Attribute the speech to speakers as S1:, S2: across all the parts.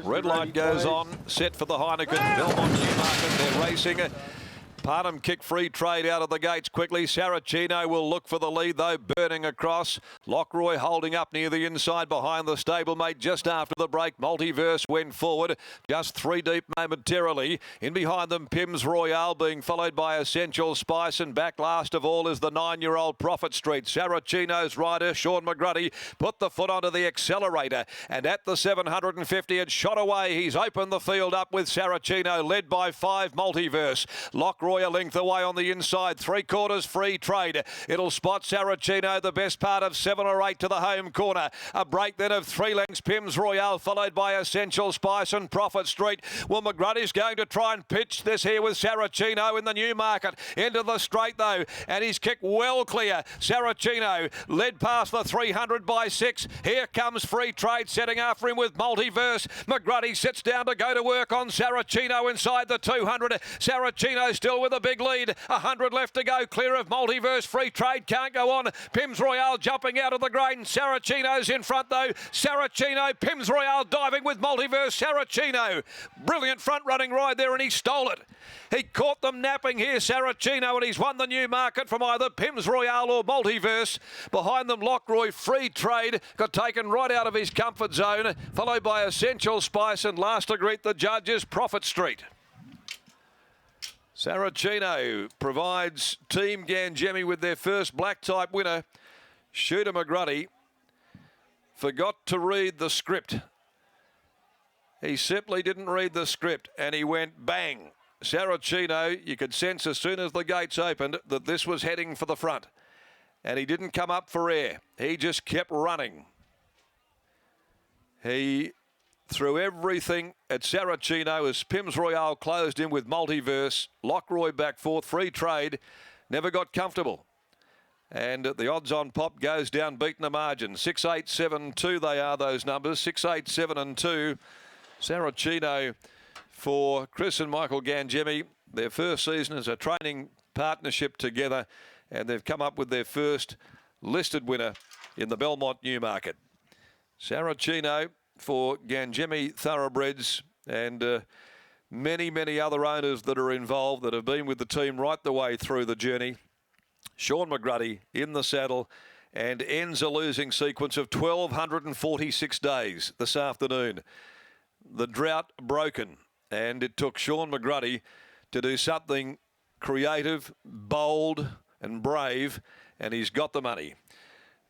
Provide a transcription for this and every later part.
S1: Red light goes on, set for the Heineken. Belmont Newmarket, they're racing. Parnham kick free trade out of the gates quickly. Saracino will look for the lead though, burning across. Lockroy holding up near the inside behind the stablemate just after the break. Multiverse went forward, just 3 deep momentarily. In behind them, Pims Royale being followed by Essential Spice, and back last of all is the 9-year-old Prophet Street. Saracino's rider, Sean McGruddy, put the foot onto the accelerator, and at the 750 it shot away. He's opened the field up with Saracino, led by 5 Multiverse. Lockroy a length away on the inside, 3/4 free trade. It'll spot Saracino the best part of 7 or 8 to the home corner. A break then of 3 lengths, Pims Royale followed by Essential Spice and Prophet Street. Well, McGruddy's going to try and pitch this here with Saracino in the Newmarket. Into the straight though, and he's kicked well clear. Saracino led past the 300 by 6. Here comes free trade setting after him with Multiverse. McGruddy sits down to go to work on Saracino inside the 200. Saracino still with a big lead. 100 left to go, clear of Multiverse. Free trade can't go on. Pims Royale jumping out of the grain. Saracino's in front though. Saracino, Pims Royale diving with Multiverse. Saracino, brilliant front running ride there, and he stole it. He caught them napping here, Saracino, and he's won the Newmarket from either Pims Royale or Multiverse. Behind them, Lockroy, free trade, got taken right out of his comfort zone, followed by Essential Spice, and last to greet the judges, Prophet Street. Saracino provides Team Gangemi with their first black type winner. Shooter McGruddy forgot to read the script. He simply didn't read the script, and he went bang. Saracino, you could sense as soon as the gates opened that this was heading for the front, and he didn't come up for air. He just kept running. He threw everything at Saracino as Pims Royale closed in with Multiverse. Lockroy back forth, free trade, never got comfortable. And the odds on pop goes down, beaten a margin. 6, 8, 7, 2 they are, those numbers. 6, 8, 7 and 2. Saracino for Chris and Michael Gangemi. Their first season as a training partnership together, and they've come up with their first listed winner in the Belmont Newmarket. Saracino for Gangemi Thoroughbreds, and many, many other owners that are involved that have been with the team right the way through the journey. Sean McGruddy in the saddle, and ends a losing sequence of 1,246 days this afternoon. The drought broken, and it took Sean McGruddy to do something creative, bold and brave, and he's got the money.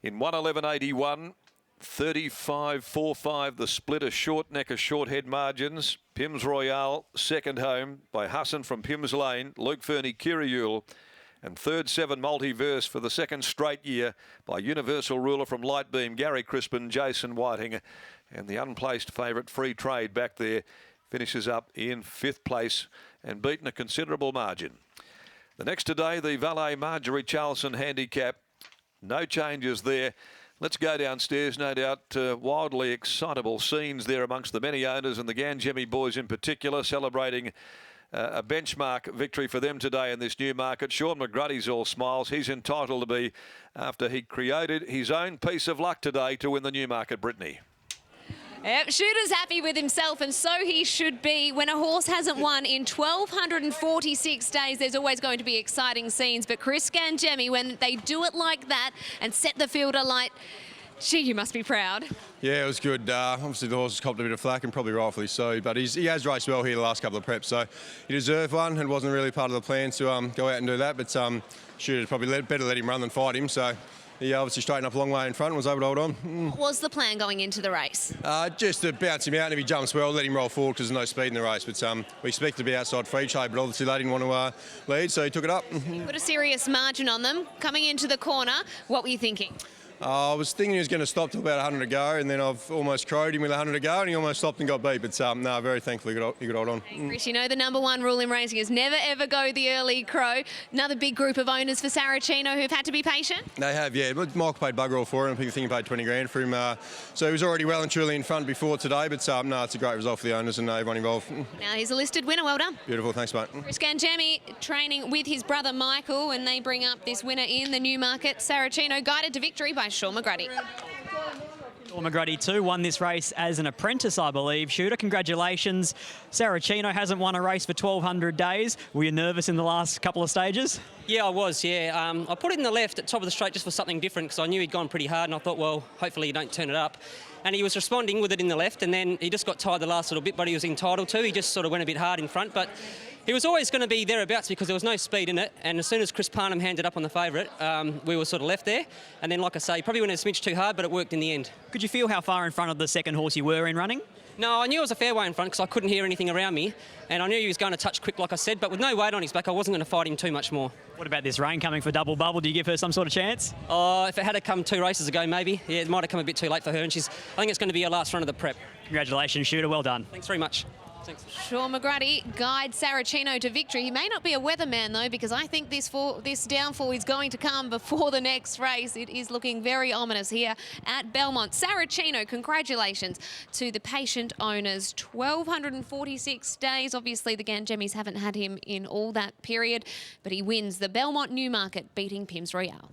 S1: In 1:11.81, 35.45 the split, a short neck, a short head margins. Pims Royale second home by Hassan from Pims Lane, Luke Fernie, Kiriul, and third 7 Multiverse for the second straight year by Universal Ruler from Lightbeam, Gary Crispin, Jason Whiting, and the unplaced favourite Free Trade back there finishes up in 5th place and beaten a considerable margin. The next today, the Valet Marjorie Charlson handicap. No changes there. Let's go downstairs. No doubt wildly excitable scenes there amongst the many owners, and the Gangemi boys in particular celebrating a benchmark victory for them today in this Newmarket. Sean McGruddy's all smiles. He's entitled to be, after he created his own piece of luck today to win the Newmarket, Brittany.
S2: Yep, Shooter's happy with himself, and so he should be. When a horse hasn't won in 1,246 days, there's always going to be exciting scenes. But Chris Gangemi, when they do it like that and set the field alight, gee, you must be proud.
S3: Yeah, it was good. Obviously, the horse has copped a bit of flack, and probably rightfully so. But he has raced well here the last couple of preps, so he deserved one. It wasn't really part of the plan to go out and do that. But Shooter's probably better let him run than fight him. So he obviously straightened up a long way in front and was able to hold on.
S2: What was the plan going into the race?
S3: Just to bounce him out, and if he jumps well, let him roll forward because there's no speed in the race. But we expected to be outside free trade, but obviously they didn't want to lead, so he took it up.
S2: Put a serious margin on them. Coming into the corner, what were you thinking?
S3: I was thinking he was going to stop till about 100 to go, and then I've almost crowed him with 100 to go, and he almost stopped and got beat. But no, very thankful he could hold on.
S2: Hey, Chris, you know the #1 rule in racing is never ever go the early crow. Another big group of owners for Saracino who've had to be patient.
S3: They have, yeah. Michael paid bugger all for him. I think he paid 20 grand for him. So he was already well and truly in front before today. But no, it's a great result for the owners and everyone involved.
S2: Now he's a listed winner. Well done.
S3: Beautiful, thanks, mate.
S2: Chris Gangemi training with his brother Michael, and they bring up this winner in the Newmarket. Saracino guided to victory by Sean McGruddy.
S4: McGrady too won this race as an apprentice, I believe. Shooter, congratulations. Saracino hasn't won a race for 1,200 days. Were you nervous in the last couple of stages?
S5: Yeah, I was, yeah. I put it in the left at top of the straight just for something different because I knew he'd gone pretty hard and I thought, well, hopefully you don't turn it up. And he was responding with it in the left and then he just got tired the last little bit, but he was entitled to. He just sort of went a bit hard in front, but he was always going to be thereabouts because there was no speed in it. And as soon as Chris Parnham handed up on the favourite, we were sort of left there. And then, like I say, he probably went a smidge too hard, but it worked in the end.
S4: Could you feel how far in front of the second horse you were in running?
S5: No, I knew it was a fair way in front because I couldn't hear anything around me. And I knew he was going to touch quick, like I said, but with no weight on his back, I wasn't going to fight him too much more.
S4: What about this rain coming for Double Bubble? Do you give her some sort of chance?
S5: Oh, if it had come 2 races ago, maybe. Yeah, it might have come a bit too late for her. And I think it's going to be her last run of the prep.
S4: Congratulations, Shooter. Well done.
S5: Thanks very much. Thanks.
S2: Sean McGrady guides Saracino to victory. He may not be a weatherman, though, because I think this downfall is going to come before the next race. It is looking very ominous here at Belmont. Saracino, congratulations to the patient owners. 1,246 days. Obviously, the Gangemis haven't had him in all that period, but he wins the Belmont Newmarket, beating Pims Royale.